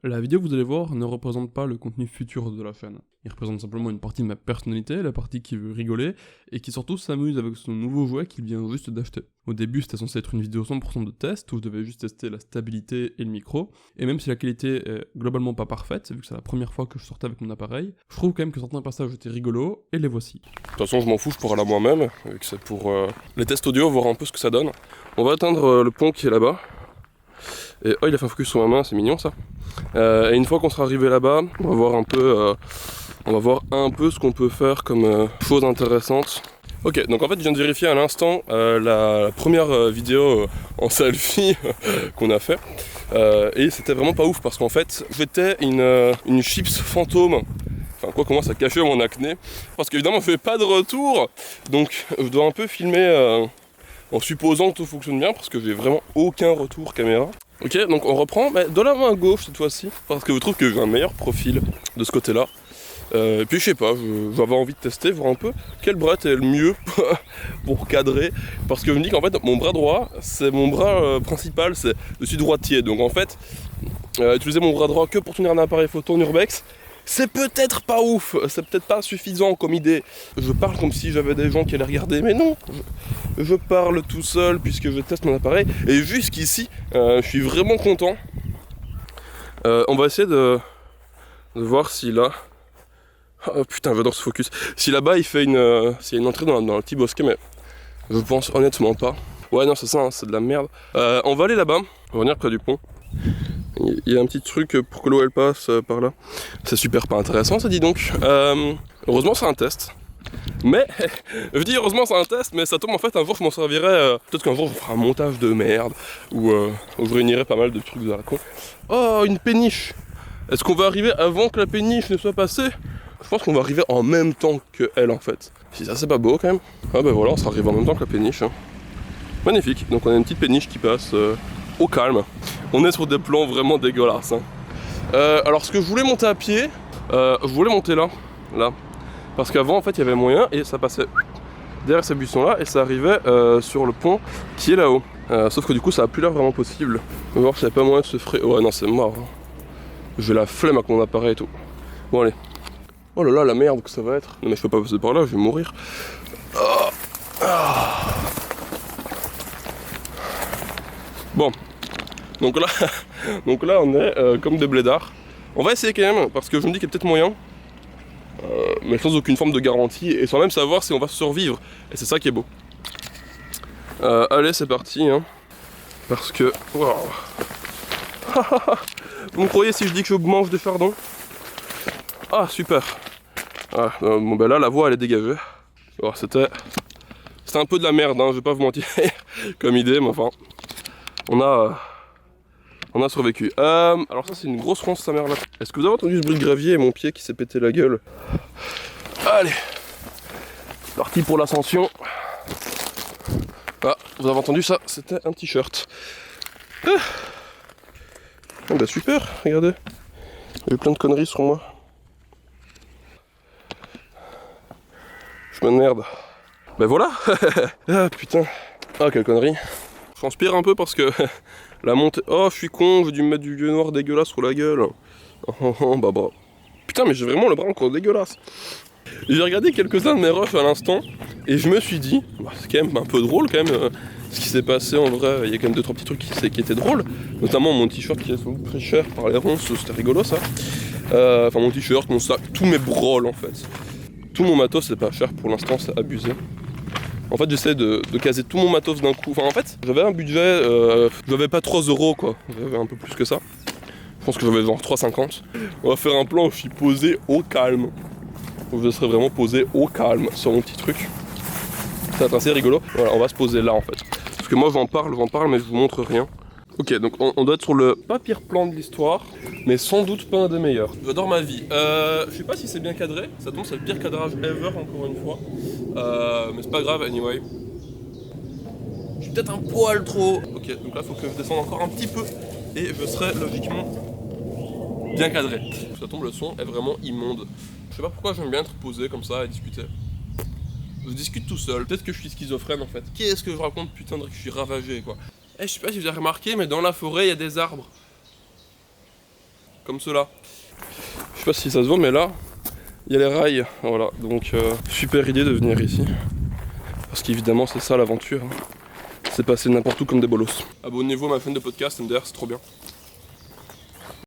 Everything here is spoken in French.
La vidéo que vous allez voir ne représente pas le contenu futur de la chaîne. Il représente simplement une partie de ma personnalité, la partie qui veut rigoler, et qui surtout s'amuse avec son nouveau jouet qu'il vient juste d'acheter. Au début c'était censé être une vidéo 100% de test, où je devais juste tester la stabilité et le micro, et même si la qualité est globalement pas parfaite, vu que c'est la première fois que je sortais avec mon appareil, je trouve quand même que certains passages étaient rigolos, et les voici. De toute façon je m'en fous, je pourrais aller moi-même, vu que c'est pour les tests audio, voir un peu ce que ça donne. On va atteindre le pont qui est là-bas. Et oh, il a fait un focus sur ma main, c'est mignon ça. Et une fois qu'on sera arrivé là-bas, on va voir un peu ce qu'on peut faire comme choses intéressantes. Ok, donc en fait je viens de vérifier à l'instant la première vidéo en selfie qu'on a fait. Et c'était vraiment pas ouf parce qu'en fait j'étais une chips fantôme. Enfin quoi commence à cacher mon acné. Parce qu'évidemment je fais pas de retour. Donc je dois un peu filmer en supposant que tout fonctionne bien parce que j'ai vraiment aucun retour caméra. Ok, donc on reprend de la main gauche cette fois-ci parce que je trouve que j'ai un meilleur profil de ce côté-là. Et puis je sais pas, j'avais envie de tester, voir un peu quel bras est le mieux pour cadrer. Parce que je me dis qu'en fait mon bras droit, c'est mon bras principal, je suis droitier. Donc en fait, utiliser mon bras droit que pour tenir un appareil photo en urbex, c'est peut-être pas ouf, c'est peut-être pas suffisant comme idée. Je parle comme si j'avais des gens qui allaient regarder, mais non, je parle tout seul puisque je teste mon appareil. Et jusqu'ici, je suis vraiment content. On va essayer de voir si là... Oh putain, j'adore ce focus. Si là-bas il fait s'il y a une entrée dans le petit bosquet, mais je pense honnêtement pas. Ouais non c'est ça, hein, c'est de la merde. On va aller là-bas, on va venir près du pont. Il y a un petit truc pour que l'eau elle passe par là. C'est super pas intéressant ça, dis donc. Heureusement c'est un test. Mais, je dis heureusement c'est un test, mais ça tombe en fait un jour je m'en servirai. Peut-être qu'un jour je ferai un montage de merde. Où je réunirai pas mal de trucs de la con. Oh une péniche. Est-ce qu'on va arriver avant que la péniche ne soit passée? Je pense qu'on va arriver en même temps que elle en fait. Si ça c'est pas beau quand même. Ah ben voilà, on sera arrivé en même temps que la péniche. Hein. Magnifique, donc on a une petite péniche qui passe au calme. On est sur des plans vraiment dégueulasses. Hein. Alors ce que je voulais monter à pied, je voulais monter là. Parce qu'avant en fait il y avait moyen et ça passait derrière ces buissons là et ça arrivait sur le pont qui est là-haut. Sauf que du coup ça a plus l'air vraiment possible. On va voir s'il n'y a pas moyen de se frayer. Ouais non c'est mort. Hein. J'ai la flemme avec mon appareil et tout. Bon allez. Oh là là la merde que ça va être. Non mais je peux pas passer par là, je vais mourir. Oh. Ah. Bon. Donc là on est comme des blédards. On va essayer quand même parce que je me dis qu'il y a peut-être moyen. Mais sans aucune forme de garantie et sans même savoir si on va survivre. Et c'est ça qui est beau. Allez c'est parti hein. Parce que... Wow. Vous me croyez si je dis que je mange des chardons? Ah super. Ah, bon ben là la voie elle est dégagée. Oh, c'était un peu de la merde hein, je vais pas vous mentir comme idée mais enfin on a survécu. Alors ça c'est une grosse ronce sa mère là. Est-ce que vous avez entendu ce bruit de gravier et mon pied qui s'est pété la gueule? Allez, parti pour l'ascension. Ah, vous avez entendu ça? C'était un t-shirt. Ah bah super, regardez. Il y a eu plein de conneries sur moi. Je m'emmerde. Ben voilà. Ah putain. Ah quelle connerie. Je transpire un peu parce que la montée... Oh je suis con, j'ai dû me mettre du vieux noir dégueulasse sur la gueule. Bah. Putain mais j'ai vraiment le bras encore dégueulasse. J'ai regardé quelques-uns de mes refs à l'instant et je me suis dit, bah, c'est quand même un peu drôle quand même ce qui s'est passé en vrai. Il y a quand même 2-3 petits trucs qui étaient drôles. Notamment mon t-shirt qui est sans doute très cher par les ronces, c'était rigolo ça. Enfin mon t-shirt, mon sac, tous mes broles en fait. Tout mon matos c'est pas cher pour l'instant, c'est abusé. En fait j'essaie de caser tout mon matos d'un coup. Enfin en fait j'avais un budget, j'avais pas 3 € quoi, j'avais un peu plus que ça. Je pense que j'avais genre 3,50. On va faire un plan où je suis posé au calme. Où je serais vraiment posé au calme sur mon petit truc. Ça va être assez rigolo. Voilà, on va se poser là en fait. Parce que moi j'en parle mais je vous montre rien. Ok, donc on doit être sur le pas pire plan de l'histoire, mais sans doute pas un des meilleurs. J'adore ma vie. Je sais pas si c'est bien cadré, ça tombe c'est le pire cadrage ever encore une fois. Mais c'est pas grave anyway. Je suis peut-être un poil trop. Ok, donc là il faut que je descende encore un petit peu et je serai logiquement bien cadré. Ça tombe, le son est vraiment immonde. Je sais pas pourquoi j'aime bien être posé comme ça et discuter. Je discute tout seul, peut-être que je suis schizophrène en fait. Qu'est-ce que je raconte putain de que je suis ravagé quoi. Je sais pas si vous avez remarqué mais dans la forêt il y a des arbres. comme cela. Je sais pas si ça se voit, mais là, il y a les rails, voilà. Donc super idée de venir ici. Parce qu'évidemment, c'est ça l'aventure. Hein. C'est passer n'importe où comme des bolos. Abonnez-vous à ma chaîne de podcast, MDR, c'est trop bien.